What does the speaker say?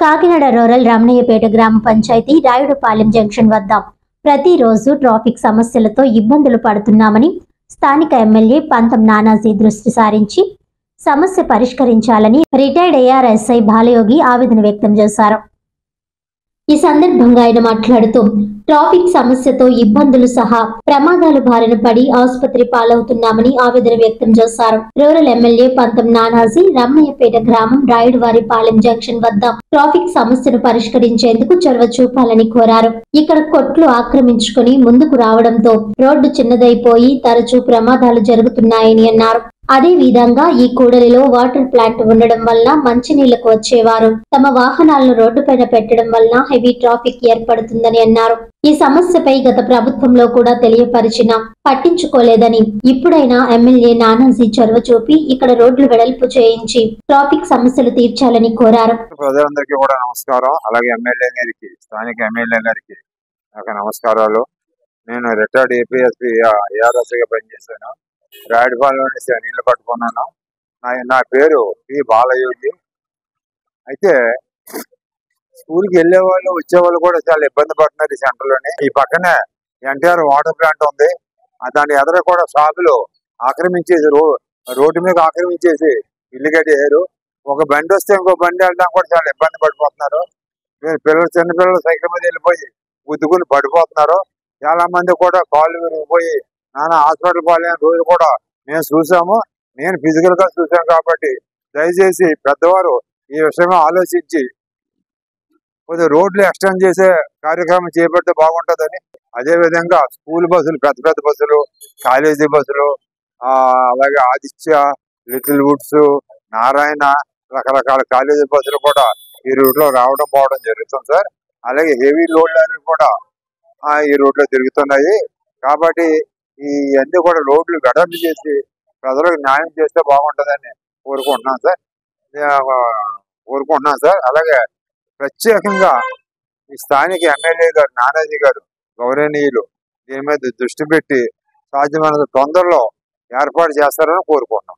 Kakinada rural Ramanayyapeta గ్రామ panchayat Rayudupalem junction వద్ద ప్రతిరోజు ట్రాఫిక్ సమస్యలతో ఇబ్బందులు పడుతున్నామని స్థానిక ఎమ్మెల్యే పంతం నానాజీ దృష్టి సారించి సమస్య పరిష్కరించాలని రిటైర్డ్ ఏఆర్ఎస్ఐ బాలయోగి ఆవేదన వ్యక్తం చేశారు. ఈ సందర్భంగా ఆయన మాట్లాడుతూ ట్రాఫిక్ సమస్యతో ఇబ్బందులు సహా ప్రమాదాల బారిన పడి ఆసుపత్రి పాలవుతున్నామని ఆవేదన వ్యక్తం చేశారు. రూరల్ ఎమ్మెల్యే పంతం నానాజీ రమణయ్యపేట గ్రామం రాయుడువారిపాలెం జంక్షన్ వద్ద ట్రాఫిక్ సమస్యను పరిష్కరించేందుకు చొరవ చూపాలని కోరారు. ఇక్కడ కొట్లు ఆక్రమించుకుని ముందుకు రావడంతో రోడ్డు చిన్నదైపోయి తరచూ ప్రమాదాలు జరుగుతున్నాయని అన్నారు. అదే విధంగా ఈ కూడలిలో వాటర్ ప్లాంట్ ఉండడం వల్ల మంచినీళ్లకు వచ్చేవారు తమ వాహనాలను రోడ్డుపైన పెట్టడం వల్ల హెవీ ట్రాఫిక్ ఏర్పడుతుందని అన్నారు. ఈ సమస్యపై గత ప్రభుత్వంలో కూడా తెలియపరిచినా పట్టించుకోలేదని ఇప్పుడైనా ఎమ్మెల్యే నానాజీ చొరవ చూపి ఇక్కడ రోడ్లు వెడల్పు చేయించి ట్రాఫిక్ సమస్యలు తీర్చాలని కోరారు. ప్రజలందరికీ కూడా నమస్కారం. అలాగే ఎమ్మెల్యే గారికి, స్థానిక ఎమ్మెల్యే గారికి నాకు నమస్కారాలు. నేను రిటైర్డ్ ఏపీఎస్పీ ఏఆర్ఎస్గా పనిచేశాను. రాయుడుపాలెంలోని నీళ్లు పట్టుకున్నాను. నా పేరు పి బాలయోగి. అయితే స్కూల్కి వెళ్ళే వాళ్ళు వచ్చేవాళ్ళు కూడా చాలా ఇబ్బంది పడుతున్నారు. ఈ సెంటర్లోని ఈ పక్కనే ఎన్టీఆర్ వాటర్ ప్లాంట్ ఉంది. దాని ఎదుర కూడా షాపులు ఆక్రమించేసి రోడ్డు మీద ఆక్రమించేసి ఇల్లు కట్టేశారు. ఒక బండి వస్తే ఇంకో బండి వెళ్ళడానికి కూడా చాలా ఇబ్బంది పడిపోతున్నారు. చిన్నపిల్లలు సైకిల్ మీద వెళ్ళిపోయి గుద్దుకుని పడిపోతున్నారు. చాలా మంది కూడా కాళ్ళు విరిగిపోయి నానా హాస్పిటల్ పాలైన రోజు కూడా మేము చూసాము. నేను ఫిజికల్ గా చూసాను. కాబట్టి దయచేసి పెద్దవారు ఈ విషయమే ఆలోచించి కొద్దిగా రోడ్లు ఎక్స్టెండ్ చేసే కార్యక్రమం చేపడితే బాగుంటుందని, అదేవిధంగా స్కూల్ బస్సులు, పెద్ద పెద్ద బస్సులు, కాలేజీ బస్సులు, అలాగే ఆదిత్య, లిటిల్ వుడ్స్, నారాయణ, రకరకాల కాలేజీ బస్సులు కూడా ఈ రూట్ లో రావడం పోవడం జరుగుతుంది సార్. అలాగే హెవీ లోడ్ లారీలు కూడా ఈ రూట్ లో తిరుగుతున్నాయి. కాబట్టి ఈ అన్ని కూడా రోడ్లు వెడల్పు చేసి ప్రజలకు న్యాయం చేస్తే బాగుంటుందని కోరుకుంటున్నాను సార్. అలాగే ప్రత్యేకంగా ఈ స్థానిక ఎమ్మెల్యే గారు నానాజీ గారు గౌరవనీయులు దీని మీద దృష్టి పెట్టి సాధ్యమైనంత తొందరలో ఏర్పాటు చేస్తారని కోరుకుంటున్నాం.